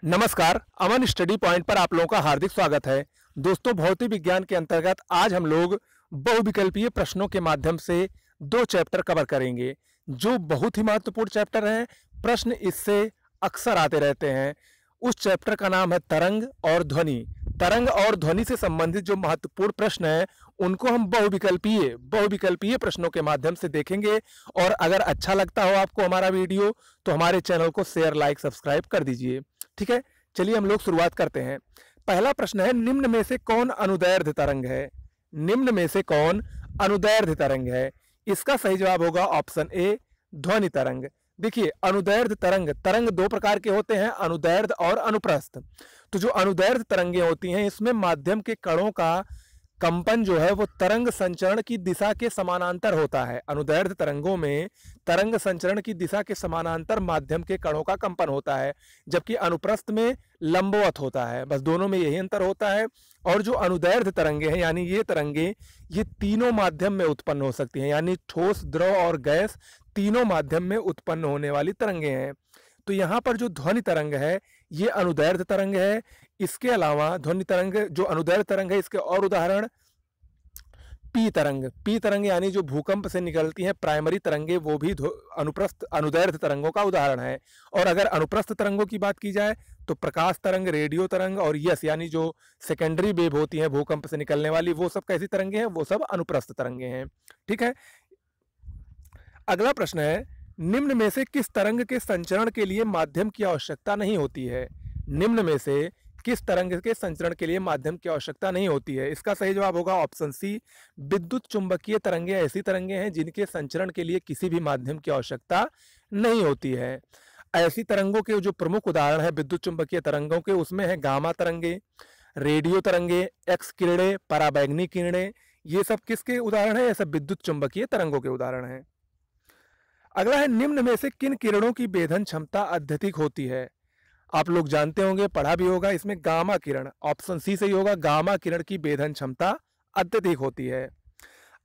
नमस्कार, अमन study point पर आप लोगों का हार्दिक स्वागत है। दोस्तों, भौतिक विज्ञान के अंतर्गत आज हम लोग बहुविकल्पीय प्रश्नों के माध्यम से दो चैप्टर कवर करेंगे, जो बहुत ही महत्वपूर्ण चैप्टर हैं। प्रश्न इससे अक्सर आते रहते हैं। उस चैप्टर का नाम है तरंग और ध्वनि। तरंग और ध्वनि से संबंधित जो महत्वपूर्ण प्रश्न हैं, उनको हम बहुविकल्पीय प्रश्नों के माध्यम से देखेंगे। और अगर अच्छा लगता हो आपको हमारा वीडियो, तो हमारे चैनल को शेयर, लाइक, सब्सक्राइब कर दीजिए। ठीक है, चलिए हम लोग शुरुआत करते हैं। पहला प्रश्न है, निम्न में से कौन अनुदैर्ध्य तरंग है? निम्न में से कौन अनुदैर्ध्य तरंग है? इसका सही जवाब होगा ऑप्शन ए, ध्वनि तरंग। देखिए, अनुदैर्ध्य तरंग दो प्रकार के होते हैं, अनुदैर्ध्य और अनुप्रस्थ। तो जो अनुदैर्ध्य तरंगें होती हैं, इसमें माध्यम के कणों का कंपन जो है वो तरंग संचरण की दिशा के समानांतर होता है। अनुदैर्ध्य तरंगों में तरंग संचरण की दिशा के समानांतर माध्यम के कणों का कंपन होता है, जबकि अनुप्रस्थ में लंबवत होता है। बस दोनों में यही अंतर होता है। और जो अनुदैर्ध्य तरंगे हैं, यानी ये तरंगे, ये तीनों माध्यम में उत्पन्न हो सकती हैं, यानी ठोस, द्रव और गैस तीनों माध्यम में उत्पन्न होने वाली तरंगे हैं। तो यहाँ पर जो ध्वनि तरंग है, ये अनुदैर्ध्य तरंग है। इसके अलावा ध्वनि तरंग, जो अनुदैर्ध्य तरंग है, इसके और उदाहरण पी तरंग यानी जो भूकंप से निकलती हैं प्राइमरी तरंगे, वो भी अनुदैर्ध्य तरंगों का उदाहरण है। और अगर अनुप्रस्थ तरंगों की बात की जाए, तो प्रकाश तरंग, रेडियो तरंग और यस यानी जो सेकेंडरी वेव होती हैं भूकंप से निकलने वाली, वो सब कैसी तरंगे हैं? वो सब अनुप्रस्थ तरंगे हैं। ठीक है, अगला प्रश्न है, निम्न में से किस तरंग के संचरण के लिए माध्यम की आवश्यकता नहीं होती है? निम्न में से किस तरंग के संचरण के लिए माध्यम की आवश्यकता नहीं होती है? इसका सही जवाब होगा ऑप्शन सी, विद्युत चुंबकीय तरंगे ऐसी तरंगे हैं जिनके संचरण के लिए किसी भी माध्यम की आवश्यकता नहीं होती है। ऐसी तरंगों के जो प्रमुख उदाहरण है विद्युत चुंबकीय तरंगों के, उसमें है गामा तरंगे, रेडियो तरंगे, एक्स किरणें, पराबैंगनी किरणें। ये सब किसके उदाहरण है? ये सब विद्युत चुंबकीय तरंगों के उदाहरण हैं। अगला है, निम्न में से किन किरणों की भेदन क्षमता अत्यधिक होती है? आप लोग जानते होंगे, पढ़ा भी होगा, इसमें गामा किरण, ऑप्शन सी सही होगा। गामा किरण की भेदन क्षमता अत्यधिक होती है।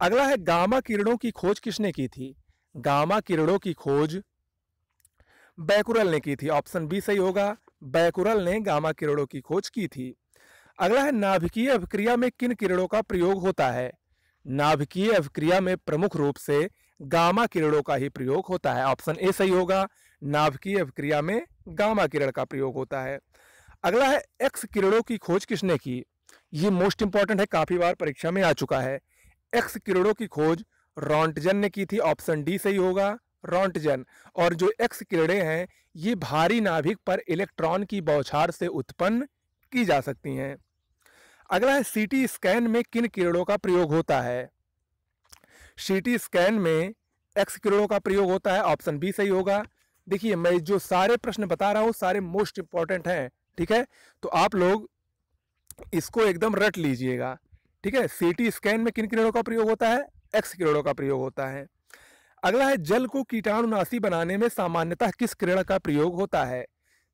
अगला है, गामा किरणों की खोज किसने की थी? गामा किरणों की खोज बैकुरल ने की थी, ऑप्शन बी सही होगा। बैकुरल ने गामा किरणों की खोज की थी। अगला है, नाभिकीय अभिक्रिया में किन किरणों का प्रयोग होता है? नाभिकीय अभिक्रिया में प्रमुख रूप से गामा किरणों का ही प्रयोग होता है, ऑप्शन ए सही होगा। नाभिकीय अभिक्रिया में गामा किरण का प्रयोग होता है। अगला है, एक्स किरणों की खोज किसने की? ये मोस्ट इंपॉर्टेंट है, काफी बार परीक्षा में आ चुका है। एक्स किरणों की खोज रॉन्टजन ने की थी, ऑप्शन डी सही होगा, रॉन्टजन। और जो एक्स किरणें हैं, ये भारी नाभिक पर इलेक्ट्रॉन की बौछार से उत्पन्न की जा सकती हैं। अगला है, सीटी स्कैन में किन किरणों का प्रयोग होता है? सीटी स्कैन में एक्स किरणों का प्रयोग होता है, ऑप्शन बी सही होगा। देखिए, मैं जो सारे प्रश्न बता रहा हूं, सारे मोस्ट इंपॉर्टेंट हैं। ठीक है, तो आप लोग इसको एकदम रट लीजिएगा। ठीक है, सीटी स्कैन में किन किरणों का प्रयोग होता है? एक्स किरणों का प्रयोग होता है। अगला है, जल को कीटाणुनाशी बनाने में सामान्यतः किस किरण का प्रयोग होता है?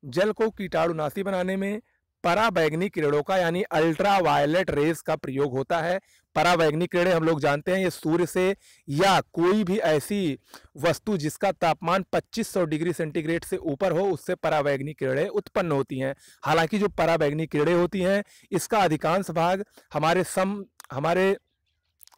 जल को कीटाणुनाशी बनाने में पराबैंगनी किरणों का, यानी अल्ट्रा वायलेट रेज का प्रयोग होता है। पराबैंगनी किरणें हम लोग जानते हैं, ये सूर्य से या कोई भी ऐसी वस्तु जिसका तापमान 2500 डिग्री सेंटीग्रेड से ऊपर हो, उससे पराबैंगनी किरणें उत्पन्न होती हैं। हालांकि जो पराबैंगनी किरणें होती हैं, इसका अधिकांश भाग हमारे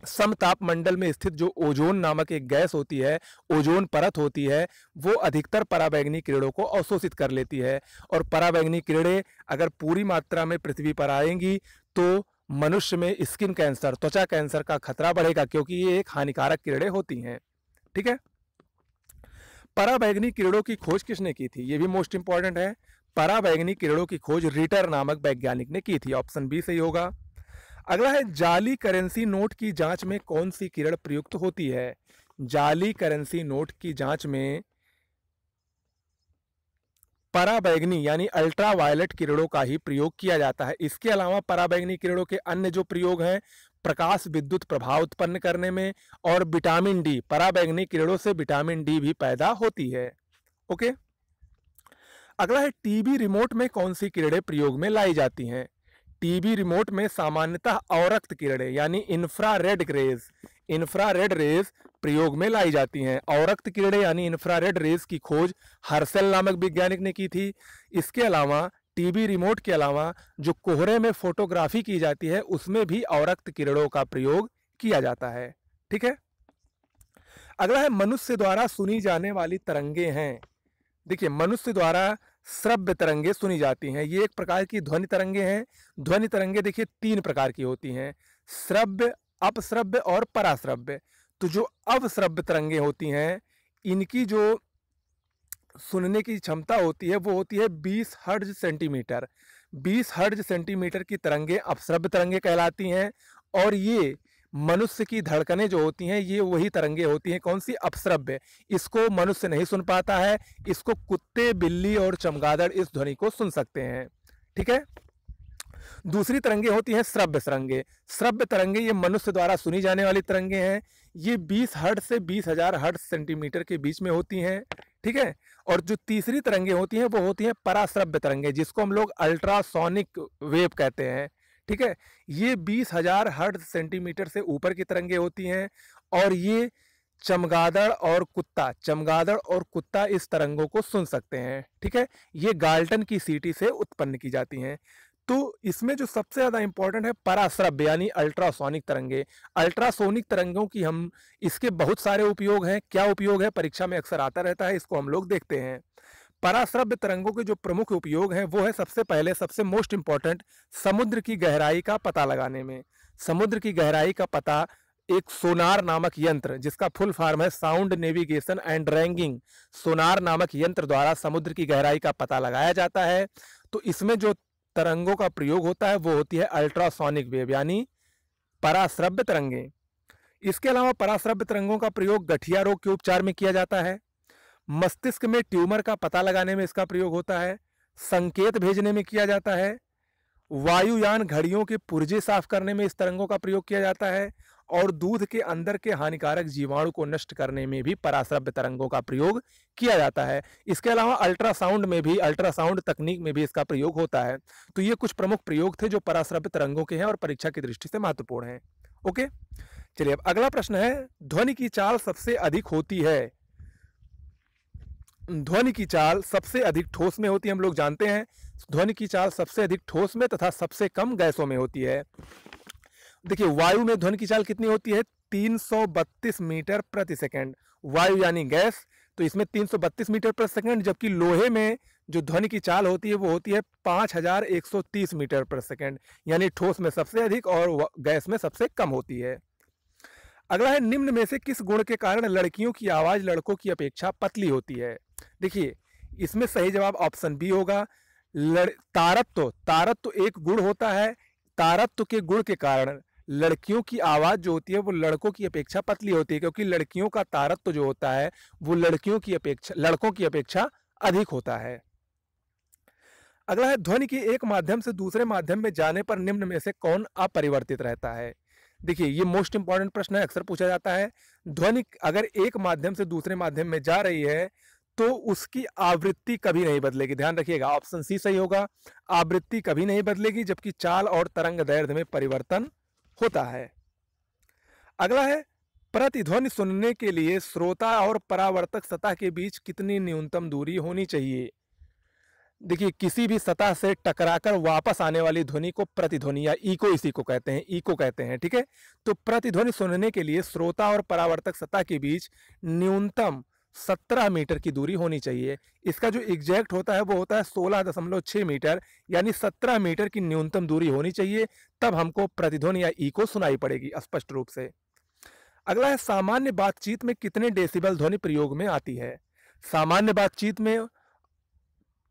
समताप मंडल में स्थित जो ओजोन नामक एक गैस होती है, ओजोन परत होती है, वो अधिकतर पराबैंगनी किरणों को अवशोषित कर लेती है। और पराबैंगनी किरणें अगर पूरी मात्रा में पृथ्वी पर आएंगी, तो मनुष्य में स्किन कैंसर, त्वचा कैंसर का खतरा बढ़ेगा, क्योंकि ये एक हानिकारक किरणें होती हैं। ठीक है, पराबैंगनी किरणों की खोज किसने की थी? ये भी मोस्ट इंपॉर्टेंट है। पराबैंगनी किरणों की खोज रिटर नामक वैज्ञानिक ने की थी, ऑप्शन बी सही होगा। अगला है, जाली करेंसी नोट की जांच में कौन सी किरण प्रयुक्त होती है? जाली करेंसी नोट की जांच में पराबैंगनी यानी अल्ट्रा वायलेट किरणों का ही प्रयोग किया जाता है। इसके अलावा पराबैंगनी किरणों के अन्य जो प्रयोग हैं, प्रकाश विद्युत प्रभाव उत्पन्न करने में, और विटामिन डी, पराबैंगनी किरणों से विटामिन डी भी पैदा होती है। ओके, अगला है, टीवी रिमोट में कौन सी किरणें प्रयोग में लाई जाती हैं? टीवी रिमोट में सामान्यतः अवरक्त किरणें यानी इंफ्रारेड रेज प्रयोग में लाई जाती हैं। अवरक्त किरणें यानी इंफ्रारेड रेज की खोज हर्सेल नामक वैज्ञानिक ने की थी। इसके अलावा टीवी रिमोट के अलावा जो कोहरे में फोटोग्राफी की जाती है उसमें भी अवरक्त किरणों का प्रयोग किया जाता है। ठीक है, अगला है मनुष्य द्वारा सुनी जाने वाली तरंगे हैं। देखिए, मनुष्य द्वारा श्रव्य तरंगे सुनी जाती हैं, ये एक प्रकार की ध्वनि तरंगे हैं। ध्वनि तरंगे देखिए 3 प्रकार की होती हैं, श्रव्य, अपश्रव्य और पराश्रव्य। तो जो अवश्रव्य तरंगे होती हैं, इनकी जो सुनने की क्षमता होती है वो होती है 20 हर्ट्ज सेंटीमीटर। 20 हर्ट्ज सेंटीमीटर की तरंगे अपश्रव्य तरंगे कहलाती हैं। और ये मनुष्य की धड़कनें जो होती हैं ये वही तरंगे होती हैं, कौन सी? अपश्रव्य। इसको मनुष्य नहीं सुन पाता है, इसको कुत्ते, बिल्ली और चमगादड़ इस ध्वनि को सुन सकते हैं। ठीक है, दूसरी तरंगे होती हैं श्रव्य तरंगे। श्रव्य तरंगे ये मनुष्य द्वारा सुनी जाने वाली तरंगे हैं, ये 20 हर्ट्ज से 20,000 हर्ट्ज सेंटीमीटर के बीच में होती हैं। ठीक है, और जो तीसरी तरंगे होती हैं वो होती हैं पराश्रव्य तरंगे, जिसको हम लोग अल्ट्रासोनिक वेव कहते हैं। ठीक है, ये 20,000 हर्ट्ज सेंटीमीटर से ऊपर की तरंगे होती हैं, और ये चमगादड़ और कुत्ता इस तरंगों को सुन सकते हैं। ठीक है, ये गाल्टन की सीटी से उत्पन्न की जाती हैं। तो इसमें जो सबसे ज्यादा इंपॉर्टेंट है पराश्रव्य यानी अल्ट्रासोनिक तरंगे। अल्ट्रासोनिक तरंगों की हम इसके बहुत सारे उपयोग हैं। क्या उपयोग है, परीक्षा में अक्सर आता रहता है, इसको हम लोग देखते हैं। पराश्रव्य तरंगों के जो प्रमुख उपयोग हैं वो है, सबसे पहले सबसे मोस्ट इंपॉर्टेंट, समुद्र की गहराई का पता लगाने में। समुद्र की गहराई का पता एक सोनार नामक यंत्र, जिसका फुल फॉर्म है साउंड नेविगेशन एंड रैंगिंग, सोनार नामक यंत्र द्वारा समुद्र की गहराई का पता लगाया जाता है। तो इसमें जो तरंगों का प्रयोग होता है वो होती है अल्ट्रासोनिक वेव यानी पराश्रव्य तरंगे। इसके अलावा पराश्रव्य तरंगों का प्रयोग गठिया रोग के उपचार में किया जाता है, मस्तिष्क में ट्यूमर का पता लगाने में इसका प्रयोग होता है, संकेत भेजने में किया जाता है, वायुयान घड़ियों के पुर्जे साफ करने में इस तरंगों का प्रयोग किया जाता है, और दूध के अंदर के हानिकारक जीवाणु को नष्ट करने में भी पराश्रव्य तरंगों का प्रयोग किया जाता है। इसके अलावा अल्ट्रासाउंड तकनीक में भी इसका प्रयोग होता है। तो ये कुछ प्रमुख प्रयोग थे जो पराश्रव्य तरंगों के हैं और परीक्षा की दृष्टि से महत्वपूर्ण हैं। ओके, चलिए अब अगला प्रश्न है, ध्वनि की चाल सबसे अधिक होती है। ध्वनि की चाल सबसे अधिक ठोस में होती है। हम लोग जानते हैं ध्वनि की चाल सबसे अधिक ठोस में तथा सबसे कम गैसों में होती है। देखिए, वायु में ध्वनि की चाल कितनी होती है? 332 मीटर प्रति सेकंड। वायु यानी गैस, तो इसमें 332 मीटर प्रति सेकंड, जबकि लोहे में जो ध्वनि की चाल होती है वो होती है 5130 मीटर प्रति सेकंड, यानी ठोस में सबसे अधिक और गैस में सबसे कम होती है। अगला है, निम्न में से किस गुण के कारण लड़कियों की आवाज लड़कों की अपेक्षा पतली होती है? देखिए, इसमें सही जवाब ऑप्शन बी होगा, तारत्व एक गुण होता है। तारत्व के गुण के कारण लड़कियों की आवाज जो होती है वो लड़कों की अपेक्षा पतली होती है, क्योंकि लड़कियों का तारत्व जो होता है वो लड़कों की अपेक्षा अधिक होता है। अगला है, ध्वनि की एक माध्यम से दूसरे माध्यम में जाने पर निम्न में से कौन अपरिवर्तित रहता है? देखिए, ये मोस्ट इंपॉर्टेंट प्रश्न है, अक्सर पूछा जाता है। ध्वनि अगर एक माध्यम से दूसरे माध्यम में जा रही है तो उसकी आवृत्ति कभी नहीं बदलेगी। ध्यान रखिएगा, ऑप्शन सी सही होगा, आवृत्ति कभी नहीं बदलेगी, जबकि चाल और तरंग दैर्ध्य में परिवर्तन होता है। अगला है, प्रतिध्वनि सुनने के लिए श्रोता और परावर्तक सतह के बीच कितनी न्यूनतम दूरी होनी चाहिए? देखिए, किसी भी सतह से टकराकर वापस आने वाली ध्वनि को प्रतिध्वनि या इको कहते हैं। ठीक है, तो प्रतिध्वनि सुनने के लिए श्रोता और परावर्तक सतह के बीच न्यूनतम 17 मीटर की दूरी होनी चाहिए। इसका जो एग्जैक्ट होता है वो होता है 16.6 मीटर, यानी 17 मीटर की न्यूनतम दूरी होनी चाहिए, तब हमको प्रतिध्वनि या इको सुनाई पड़ेगी स्पष्ट रूप से। अगला है, सामान्य बातचीत में कितने डेसिबल ध्वनि प्रयोग में आती है? सामान्य बातचीत में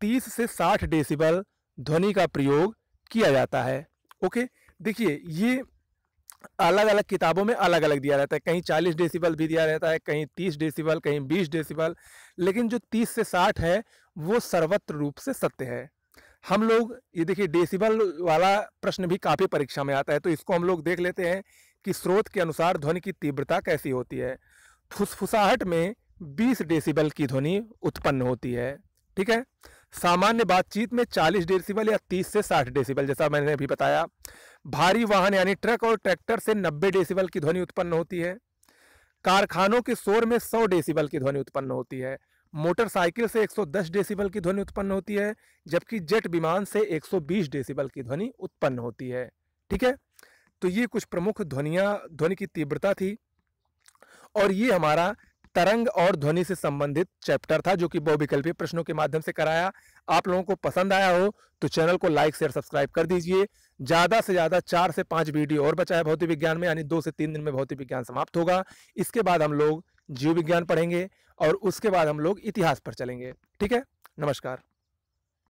30 से 60 डेसिबल ध्वनि का प्रयोग किया जाता है। ओके, देखिए, ये अलग अलग किताबों में अलग अलग दिया रहता है, कहीं 40 डेसिबल भी दिया रहता है, कहीं 30 डेसिबल, कहीं 20 डेसिबल, लेकिन जो 30 से 60 है वो सर्वत्र रूप से सत्य है। हम लोग ये देखिए, डेसिबल वाला प्रश्न भी काफी परीक्षा में आता है, तो इसको हम लोग देख लेते हैं कि स्रोत के अनुसार ध्वनि की तीव्रता कैसी होती है। फुसफुसाहट में 20 डेसिबल की ध्वनि उत्पन्न होती है। ठीक है, सामान्य बातचीत में 40 डेसिबल या 30 से 60 डेसिबल, जैसा मैंने अभी बताया। भारी वाहन यानी ट्रक और ट्रैक्टर से 90 डेसिबल की ध्वनि उत्पन्न होती है। कारखानों के शोर में 100 डेसिबल की ध्वनि उत्पन्न होती है। मोटरसाइकिल से 110 डेसिबल की ध्वनि उत्पन्न होती है, जबकि जेट विमान से 120 डेसिबल की ध्वनि उत्पन्न होती है। ठीक है, तो ये कुछ प्रमुख ध्वनि की तीव्रता थी, और ये हमारा तरंग और ध्वनि से संबंधित चैप्टर था, जो कि बहुविकल्पीय प्रश्नों के माध्यम से कराया। आप लोगों को पसंद आया हो तो चैनल को लाइक शेयर सब्सक्राइब कर दीजिए। ज़्यादा से ज़्यादा 4 से 5 वीडियो और बचा है भौतिक विज्ञान में, यानी 2 से 3 दिन में भौतिक विज्ञान समाप्त होगा। इसके बाद हम लोग जीव विज्ञान पढ़ेंगे और उसके बाद हम लोग इतिहास पर चलेंगे। ठीक है, नमस्कार।